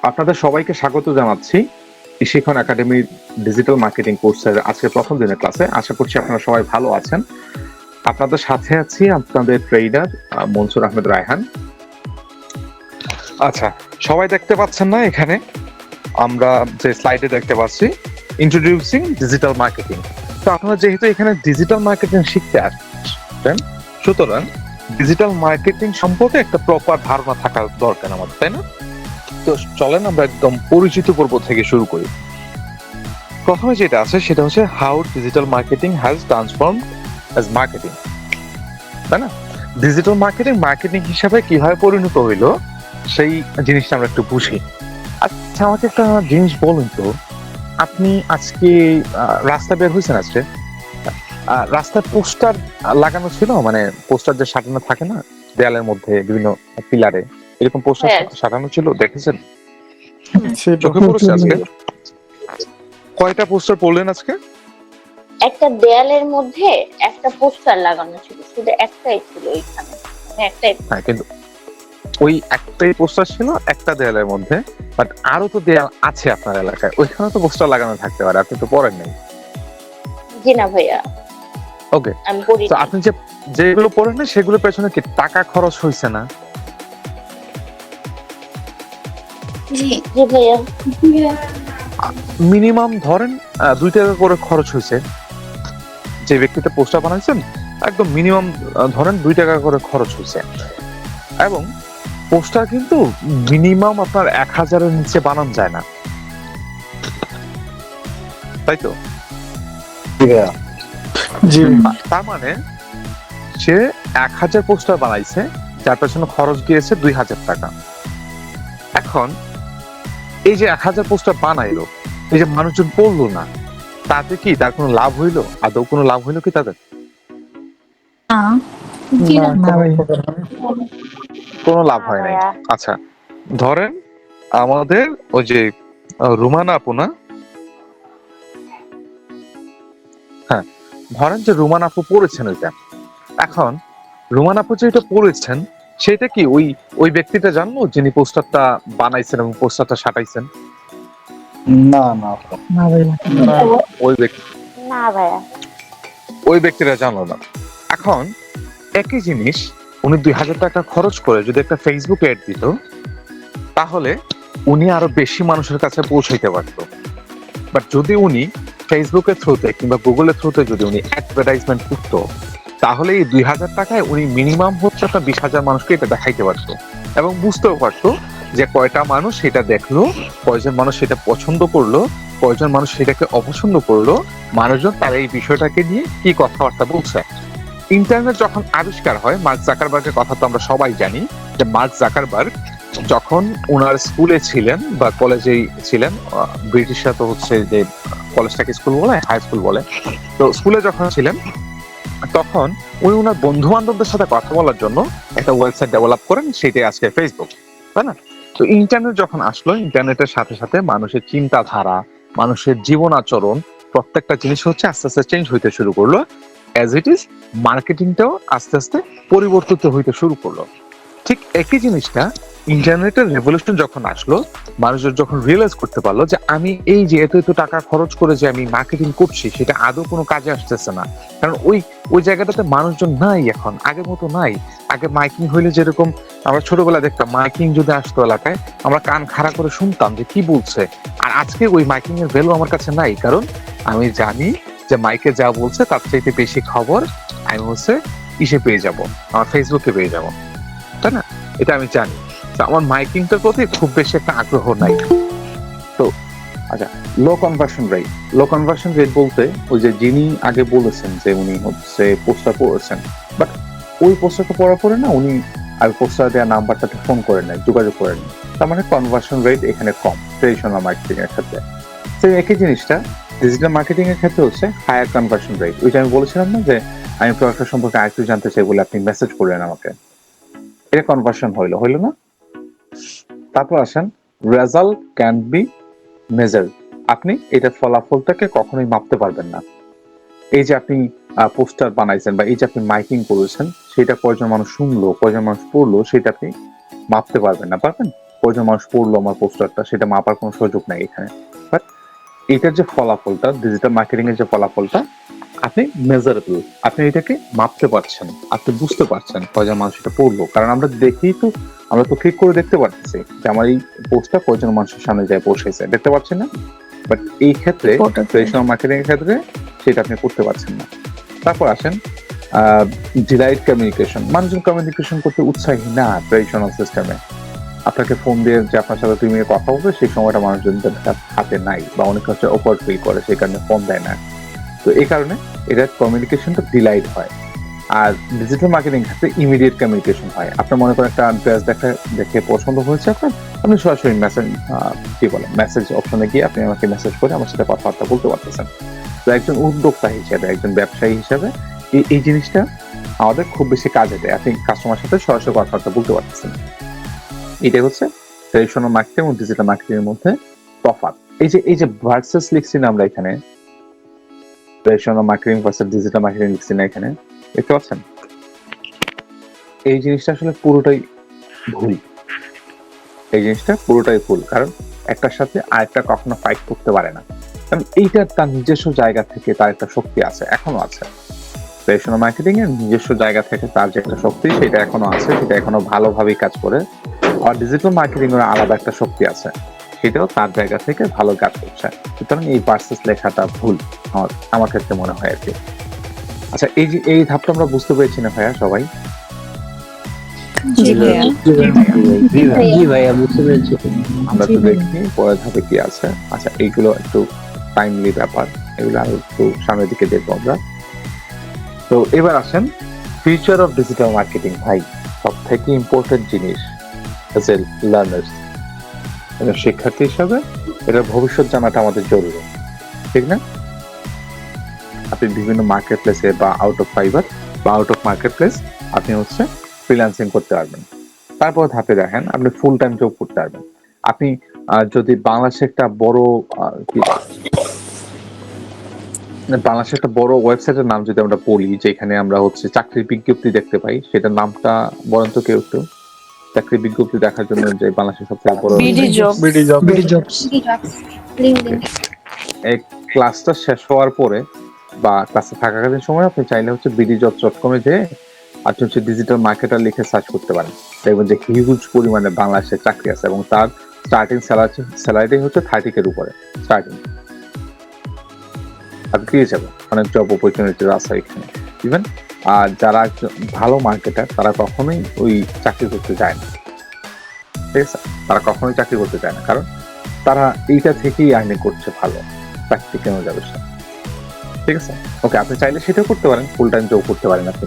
আপনাদের সবাইকে স্বাগত জানাচ্ছি eShikhon একাডেমির ডিজিটাল মার্কেটিং কোর্সের আজকে প্রথম দিনের ক্লাসে। আশা করছি আপনারা সবাই ভালো আছেন। আপনাদের সাথে আছি আপনাদের ট্রেডার মনসুর আহমেদ রায়হান। আচ্ছা, সবাই দেখতে পাচ্ছেন না? এখানে আমরা যে স্লাইডে দেখতে পাচ্ছি ইন্ট্রোডিউসিং ডিজিটাল মার্কেটিং। তো আপনারা যেহেতু এখানে ডিজিটাল মার্কেটিং শিখতে আসছেন, সুতরাং ডিজিটাল মার্কেটিং সম্পর্কে একটা প্রপার ধারণা থাকা দরকার আমাদের, তাই না? তো চলেন আমরা একদম পরিচিত পর্ব থেকে শুরু করি। প্রথমে যেটা আছে সেটা হচ্ছে how digital marketing has transform as marketing, তাই না? ডিজিটাল মার্কেটিং হিসাবে কিভাবে পরিণত হইলো সেই জিনিসটা আমরা একটু বুঝি। আচ্ছা, আমাকে একটা জিনিস বলুন তো, আপনি আজকে রাস্তা বের হয়েছেন, আজকে রাস্তায় পোস্টার লাগানো ছিল, মানে পোস্টার যে সাজানো থাকে না দেয়ালের মধ্যে বিভিন্ন পিলারে, এরকম পোস্টার সাজানো ছিল, দেখেছেন? চোখে পড়েছে আজকে? কয়টা পোস্টার পড়লেন আজকে? একটা দেয়ালের মধ্যে একটা পোস্টার লাগানো ছিল, শুধু একটাই ছিল ওইখানে, একটাই। হ্যাঁ, কিন্তু ওই একটাই পোস্টার ছিল একটা দেয়ালের মধ্যে, বাট আরো তো দেয়াল আছে আপনার এলাকায়, ওইখানে তো পোস্টার লাগানো থাকতে পারে, আপনি তো পড়েন নাই। জি না ভাইয়া, ওকে, আমি পড়ি। তো আপনি যেগুলো পড়েন না সেগুলোর পেছনে কি টাকা খরচ হয়েছে না? জি জি ভাইয়া, মিনিমাম ধরেন 2 টাকা করে খরচ হয়েছে। যে ব্যক্তিটা পোস্টার বানাইছেন একদম মিনিমাম ধরেন 2 টাকা করে খরচ হয়েছে, এবং পোস্টার কিন্তু মিনিমাম আপনার 1000-এর নিচে বানানো যায় না, তাই তো? তার মানে সে 1000 পোস্টার বানাইছে, যার পেছনে খরচ গিয়েছে 2000 টাকা। এখন এই যে 1000 পোস্টার বানাইলো, এই যে মানুষজন পড়লো না, তাতে কি তার কোনো লাভ হইলো? আদৌ কোনো লাভ হইলো কি তাদের? কোনো লাভ হয় নাই। আচ্ছা, ধরেন আমাদের ওই যে রুমানা আপু না, হ্যাঁ, ধরেন যে রুমানা আপু পড়েছেন ওইটা। এখন রুমানা আপু যে এটা পড়েছেন সেটা কি ওই ব্যক্তিটা জানলো যিনি পোস্টারটা বানাইছেন এবং পোস্টারটা সাটাইছেন? না না না ভাইয়া, ওই ব্যক্তিরা জানলো না। এখন একই জিনিস উনি 2000 টাকা খরচ করে যদি একটা ফেসবুক অ্যাড দিত, তাহলে উনি আরো বেশি মানুষের কাছে পৌঁছাইতে পারত। বাট যদি উনি ফেসবুকের থ্রুতে কিংবা গুগলের থ্রুতে যদি উনি অ্যাডভার্টাইজমেন্ট করতো, তাহলে এই 2000 টাকায় উনি মিনিমাম হচ্ছে একটা 20,000 মানুষকে এটা দেখাইতে পারতো, এবং বুঝতেও পারতো যে কয়টা মানুষ সেটা দেখলো, কয়জন মানুষ সেটা পছন্দ করলো, কয়জন মানুষ সেটাকে অপছন্দ করলো, মানুষজন তার এই বিষয়টাকে নিয়ে কি কথাবার্তা বলছে। ইন্টারনেট যখন আবিষ্কার হয়, মার্ক জাকারবার্গের কথা তো আমরা সবাই জানি, যে মার্ক জাকারবার্গ যখন ওনার স্কুলে ছিলেন বা কলেজেই ছিলেন, ব্রিটিশরা তো হচ্ছে যে কলেজটাকে স্কুল বলে, হাই স্কুল বলে, তো স্কুলে যখন ছিলেন তখন উনি ওনার বন্ধু বান্ধবদের সাথে কথা বলার জন্য একটা ওয়েবসাইট ডেভেলপ করেন, সেটাই আজকে ফেসবুক, তাই না? তো ইন্টারনেট যখন আসলো, ইন্টারনেটের সাথে সাথে মানুষের চিন্তাধারা, মানুষের জীবন আচরণ, প্রত্যেকটা জিনিস হচ্ছে আস্তে আস্তে চেঞ্জ হইতে শুরু করলো। অ্যাজ ইট ইজ মার্কেটিংটাও আস্তে আস্তে পরিবর্তিত হইতে শুরু করলো। ঠিক একই জিনিসটা ইন্টারনেটের রেভলিউশন যখন আসলো, মানুষজন যখন রিয়েলাইজ করতে পারলো যে আমি এই যে এত এত টাকা খরচ করে যে আমি মার্কেটিং করছি, সেটা আদৌ কোনো কাজে আসতেছে না। কারণ ওই জায়গাটাতে মানুষজন নাই, এখন আগের মতো নাই। আগে মাইকিং হইলে যেরকম আমরা ছোটবেলায় দেখতাম, মাইকিং যদি আসতো এলাকায় আমরা কান খাড়া করে শুনতাম যে কি বলছে। আর আজকে ওই মাইকিং এর ভ্যালু আমার কাছে নাই, কারণ আমি জানি যে মাইকে যা বলছে তার চাইতে বেশি খবর আমি হচ্ছে ইসে পেয়ে যাব, আমার ফেসবুকে পেয়ে যাব, তাই না? এটা আমি জানি। আমার মাইকিংটার প্রতি খুব বেশি একটা আগ্রহ নাই। তো আচ্ছা, লো কনভার্সন রেট বলতে ওই যে যিনি আগে বলেছেন যে উনি হচ্ছে পোস্টার পড়েছেন, বাট ওই পোস্টারটা পড়ার পরে না উনি আর পোস্টার দেওয়া নাম্বারটাতে ফোন করে নেয়, যোগাযোগ করে নেয়, তার মানে কনভার্সন রেট এখানে কম ট্রেডিশনাল মার্কেটিং এর ক্ষেত্রে। তো একই জিনিসটা ডিজিটাল মার্কেটিং এর ক্ষেত্রে হচ্ছে হায়ার কনভার্সন রেট। ওইটা আমি বলেছিলাম না যে আমি প্রোডাক্টের সম্পর্কে আরেকটু জানতে চাই বলে আপনি মেসেজ করলেন আমাকে, এটা কনভার্সন হইলো না? তারপর আসেন রেজাল্ট ক্যান বি মেজার। আপনি এটা ফলাফলটাকে কখনোই মাপতে পারবেন না। এই যে আপনি পোস্টার বানাইছেন বা এই যে আপনি মাইকিং করেছেন, সেটা কয়জন মানুষ শুনলো, কয়জন মানুষ পড়লো, সেটা আপনি মাপতে পারবেন না, পারবেন? কয়জন মানুষ পড়লো আমার পোস্টারটা, সেটা মাপার কোনো সুযোগ নাই এখানে। বাট এটার যে ফলাফলটা, ডিজিটাল মার্কেটিং এর যে ফলাফলটা, আপনি মেজারেবল, আপনি এটাকে মাপতে পারছেন, আপনি বুঝতে পারছেন কয়জন মানুষ এটা পড়লো। কারণ আমরা দেখি তো, আমরা তো ক্লিক করে দেখতে পারতেছি যে আমার এই পোস্টটা কয়জন মানুষের সামনে যায় পৌঁছেছে, দেখতে পাচ্ছেন না? বাট এই ক্ষেত্রে ট্রেডিশনাল মার্কেটিং এর ক্ষেত্রে সেটা আপনি করতে পারছেন না। তারপর আসেন ডিলাইট কমিউনিকেশন। মানুষজন কমিউনিকেশন করতে উৎসাহী না ট্রেডিশনাল সিস্টেমে। আপনাকে ফোন দিয়ে যে আপনার সাথে 2 মিনিট কথা বলবে, সেই সময়টা মানুষজন হাতে নাই, বা অনেক হচ্ছে অকওয়ার্ড ফিল করে, সেই কারণে ফোন দেয় না। তো এই কারণে এটা কমিউনিকেশনটা ডিলাইট হয়। আর ডিজিটাল মার্কেটিং ক্ষেত্রে ইমিডিয়েট কমিউনিকেশন হয়। আপনার মনে করেন একটা ড্রেস দেখে পছন্দ হয়েছে আপনার, আপনি সরাসরি মেসেজ অপশনে গিয়ে আপনি আমাকে মেসেজ করে আমার সাথে কথাবার্তা বলতে পারতেছেন। তো একজন উদ্যোক্তা হিসেবে, একজন ব্যবসায়ী হিসেবে এই জিনিসটা আমাদের খুব বেশি কাজে দেয়। আপনি কাস্টমার সাথে সরাসরি কথাবার্তা বলতে পারতেছেন। এটাই হচ্ছে ট্রেডিশনাল মার্কেটিং এবং ডিজিটাল মার্কেটিং এর মধ্যে তফাৎ। এই যে ভার্সেস লিখছি না আমরা এখানে, traditional marketing versus digital marketing লিখছি না এখানে, দেখতে পাচ্ছেন? এই জিনিসটা আসলে পুরোটাই ভুল। এই জিনিসটা পুরোটাই ভুল, কারণ একটার সাথে আরেকটা কখনো ফাইট করতে পারে না। কারণ এইটা তার নিজস্ব জায়গা থেকে তার একটা শক্তি আছে, এখনো আছে। ট্রেডিশনাল মার্কেটিং এর নিজস্ব জায়গা থেকে তার যে একটা শক্তি, সেটা এখনো আছে, সেটা এখনো ভালোভাবেই কাজ করে। আর ডিজিটাল মার্কেটিং এর আলাদা একটা শক্তি আছে, সেটাও তার জায়গা থেকে ভালো কাজ করছে। সুতরাং এই ভার্সেস লেখাটা ভুল আমার ক্ষেত্রে মনে হয় আর কি। আচ্ছা, এই ধাপটা আমরা বুঝতে পেরেছি না ভাইয়া সবাই? জি ভাইয়া বুঝতে পেরেছি। আমরা তো দেখি পরের ধাপে কি আছে। আচ্ছা, এইগুলো একটু টাইমলি ব্যাপার, এগুলো আরো একটু সামনের দিকে দেখবো আমরা। তো এবার আসেন ফিউচার অফ ডিজিটাল মার্কেটিং। ভাই, সব থেকে ইম্পর্টেন্ট জিনিস এজ এ লার্নার্স, শিক্ষার্থী হিসাবে এটার ভবিষ্যৎ জানাটা আমাদের জরুরি, ঠিক না? আপনি বিভিন্ন মার্কেট প্লেসে বা আউট অফ ফাইবার বা আউট অফ মার্কেট প্লেস আপনি হচ্ছে ফ্রিল্যান্সিং করতে পারবেন। তারপর ধাপে দেখেন আপনি ফুল টাইম জব করতে পারবেন। আপনি যদি বাংলাদেশে একটা বড় বাংলাদেশে একটা বড় ওয়েবসাইটের নাম যদি আমরা বলি, যেখানে আমরা হচ্ছে চাকরির বিজ্ঞপ্তি দেখতে পাই, সেটার নামটা বলেন তো কেউ একটু। চাকরির বিজ্ঞপ্তি দেখার জন্য যে বাংলাদেশের সবথেকে বড় বিডি জবস। এই ক্লাসটা শেষ হওয়ার পরে বা ক্লাসে থাকাকালীন সময় আপনি চাইলে হচ্ছে bdjobs.com-এ যেয়ে আপনি হচ্ছে ডিজিটাল মার্কেটার লিখে সার্চ করতে পারেন। দেখবেন যে হিউজ পরিমাণে বাংলাদেশে চাকরি আছে, এবং তার স্টার্টিং স্যালারি হচ্ছে 30K এর উপরে স্টার্টিং। আপনি পেয়ে যাবেন অনেক জব অপরচুনিটি আছে এখানে। ইভেন যারা ভালো মার্কেটার, তারা কখনোই ওই চাকরি করতে যায় না, ঠিক আছে? তারা কখনোই চাকরি করতে চায় না, কারণ তারা এইটা থেকেই আর্নিং করছে ভালো, চাকরি কেন যাবে সে, ঠিক আছে? ওকে, আপনি চাইলে সেটাও করতে পারেন, ফুল টাইম জব করতে পারেন আপনি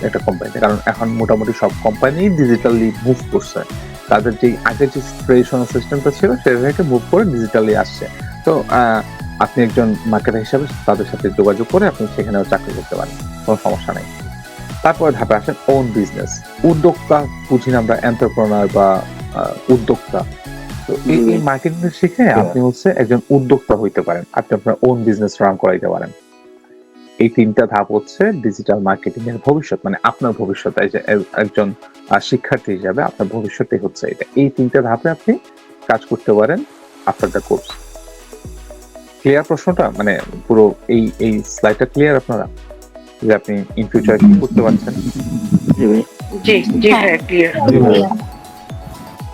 একটা কোম্পানিতে, কারণ এখন মোটামুটি সব কোম্পানি ডিজিটালি মুভ করছে। তাদের যে আগের যে ট্রেডিশনাল সিস্টেমটা ছিল সেটা থেকে মুভ করে ডিজিটালি আসছে। তো আপনি একজন মার্কেটার হিসাবে তাদের সাথে যোগাযোগ করে আপনি সেখানেও চাকরি করতে পারেন, কোনো সমস্যা নেই। তারপরে ধাপে আসেন ওন বিজনেস। উদ্যোক্তা বুঝি আমরা এন্টারপ্রেনার বা উদ্যোক্তা। তো এই মার্কেটিং শিখে আপনি হচ্ছে একজন উদ্যোক্তা হইতে পারেন, আপনি আপনার ওন বিজনেস রান করাইতে পারেন। এই 3টা ধাপ হচ্ছে ডিজিটাল মার্কেটিং এর ভবিষ্যৎ, মানে আপনার ভবিষ্যৎ। একজন শিক্ষার্থী হিসাবে আপনার ভবিষ্যৎই হচ্ছে এটা। এই 3টা ধাপে আপনি কাজ করতে পারেন আফটার দ্য কোর্স। ক্লিয়ার প্রশ্নটা? মানে পুরো এই স্লাইডটা ক্লিয়ার আপনারা, যে আপনি ইন ফিউচার কি করতে পারছেন? জি জি ভাইয়া ক্লিয়ার।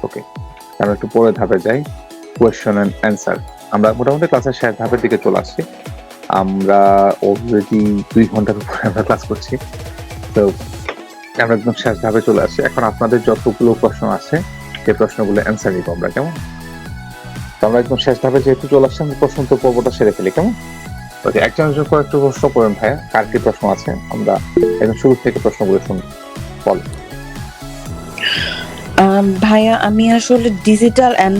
ওকে, আমরা একটু পরে ধাপে যাই, কোয়েশ্চেন এন্ড অ্যান্সার। আমরা মোটামুটি ক্লাসের শেষ ধাপের দিকে চলে আসছি। আমরা অলরেডি 2 ঘন্টার উপরে আমরা ক্লাস করছি, তো আমরা একদম শেষ ধাপে চলে আসছি। এখন আপনাদের যতগুলো প্রশ্ন আছে সেই প্রশ্নগুলো অ্যান্সার নিব আমরা, কেমন? তো আমরা একদম শেষ ধাপে যেহেতু চলে আসছি, আমরা প্রশ্ন তো পর্বটা সেরে ফেলি, কেমন? ওকে, একজন করে একটু প্রশ্ন করেন ভাইয়া, কার কি প্রশ্ন আছে? আমরা একদম শুরু থেকে প্রশ্নগুলো শুনবো, বল। ভাইয়া, আমি আসলে ডিজিটাল এন্ড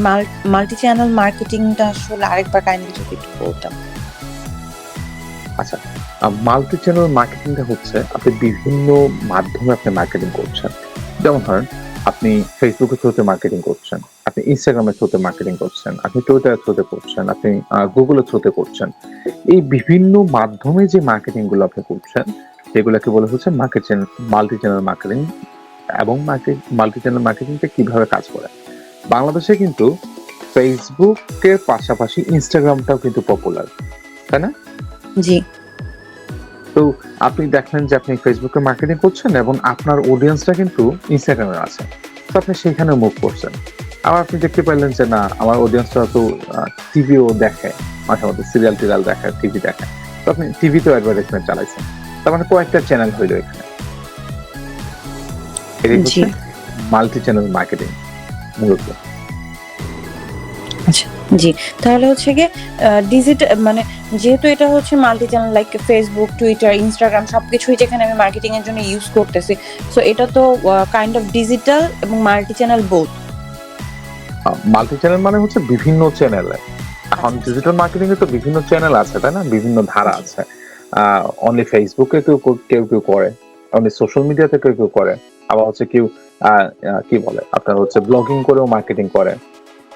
মাল্টি চ্যানেল মার্কেটিংটা আসলে আরেকবার কাইন্ডলি যদি একটু বলতাম। আচ্ছা, মাল্টি চ্যানেল মার্কেটিংটা হচ্ছে আপনি বিভিন্ন মাধ্যমে আপনি মার্কেটিং করছেন। যেমন ধরেন আপনি ফেসবুকের থ্রুতে মার্কেটিং করছেন, আপনি ইনস্টাগ্রামের থ্রুতে মার্কেটিং করছেন, আপনি টুইটারের থ্রুতে করছেন, আপনি গুগলের থ্রুতে করছেন। এই বিভিন্ন মাধ্যমে যে মার্কেটিং গুলো আপনি করছেন, সেগুলোকে বলা হচ্ছে মাল্টি চ্যানেল মার্কেটিং। এবং মাল্টি চ্যানেল মার্কেটিংটা কিভাবে কাজ করে, বাংলাদেশে কিন্তু ফেসবুকের পাশাপাশি ইনস্টাগ্রামটাও কিন্তু পপুলার, তাই না? জি তো আপনি দেখলেন যে আপনি ফেসবুকে মার্কেটিং করছেন এবং আপনার অডিয়েন্সটা কিন্তু ইনস্টাগ্রামে আছে, তো আপনি সেখানে মুভ করছেন। আবার আপনি দেখতে পাইলেন যে না, আমার অডিয়েন্সটা তো টিভিও দেখে, মাঝে মধ্যে সিরিয়াল টিরিয়াল দেখে, টিভি দেখে, তো আপনি টিভিতেও অ্যাডভার্টাইজমেন্ট চালাইছেন, তার মানে কয়েকটা চ্যানেল হইলো এখানে। এটাই হচ্ছে মাল্টি চ্যানেল মার্কেটিং মূলত। আচ্ছা জি, তাহলে হচ্ছে গিয়ে ডিজিটাল মানে যেহেতু এটা হচ্ছে multi channel like Facebook, Twitter, Instagram সবকিছুই যেখানে আমি মার্কেটিং এর জন্য ইউজ করতেছি, সো এটা তো কাইন্ড অফ ডিজিটাল এবং multi channel both. Multi channel মানে হচ্ছে বিভিন্ন চ্যানেলে। এখন ডিজিটাল মার্কেটিং এ তো বিভিন্ন চ্যানেল আছে, তাই না? বিভিন্ন ধারা আছে। অনলি ফেসবুকে কেউ কেউ কেউ করে, অনলি সোশ্যাল মিডিয়াতে কেউ কেউ করে, আবার হচ্ছে কেউ কি বলে আপনার হচ্ছে ব্লগিং করেও মার্কেটিং করে,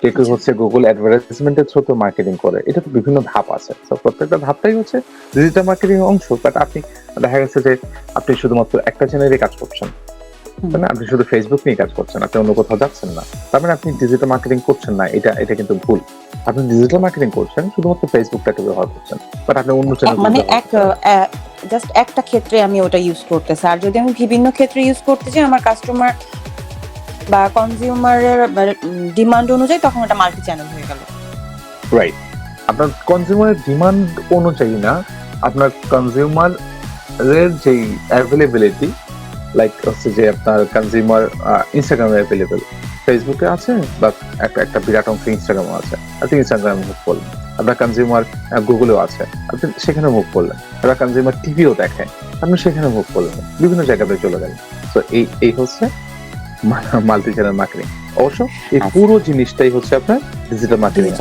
কেউ কেউ হচ্ছে গুগল অ্যাডভার্টাইজমেন্টের থ্রুতে মার্কেটিং করে। এটা তো বিভিন্ন ধাপ আছে, তো প্রত্যেকটা ধাপটাই হচ্ছে ডিজিটাল মার্কেটিং এর অংশ। বাট আপনি দেখা গেছে যে আপনি শুধুমাত্র একটা চ্যানেলে কাজ করছেন, তাই না? আপনি শুধু ফেসবুক নিয়ে কাজ করছেন, আপনি অন্য কোথাও যাচ্ছেন না, তার মানে আপনি ডিজিটাল মার্কেটিং করছেন না। এটা কিন্তু ভুল। আপনি ডিজিটাল মার্কেটিং করছেন, শুধুমাত্র ফেসবুকটাকে ব্যবহার করছেন, বাট আপনি অন্য চ্যানেল মানে জাস্ট একটা ক্ষেত্রে আমি ওটা ইউজ করতেছি, আর যদি আমি বিভিন্ন ক্ষেত্রে ইউজ করতে চাই আমার কাস্টমার বা কনজিউমারের ডিমান্ড অনুযায়ী, তখন এটা মাল্টি চ্যানেল হয়ে গেল। রাইট। আপনার কনজিউমারের ডিমান্ড অনুযায়ী না, আপনার কনজিউমারের যেই অ্যাভেলেবিলিটি, লাইক হচ্ছে যে আপনার কনজিউমার ইনস্টাগ্রামে অ্যাভেলেবেল, ফেসবুকে আছে, বা একটা বিরাট অংশ ইনস্টাগ্রামে আছে, আপনি ইনস্টাগ্রামে মুভ করলেন। আপনার কনজিউমার গুগলেও আছে, আপনি সেখানে মুভ করলেন। আপনার কনজিউমার টিভিও দেখে, আপনি সেখানে মুভ করলেন, বিভিন্ন জায়গাতে চলে গেলেন। তো এই হচ্ছে মাল্টি চ্যানেল মার্কেটিং। অবশ্য এই পুরো জিনিসটাই হচ্ছে আপনার ডিজিটাল মার্কেটিং।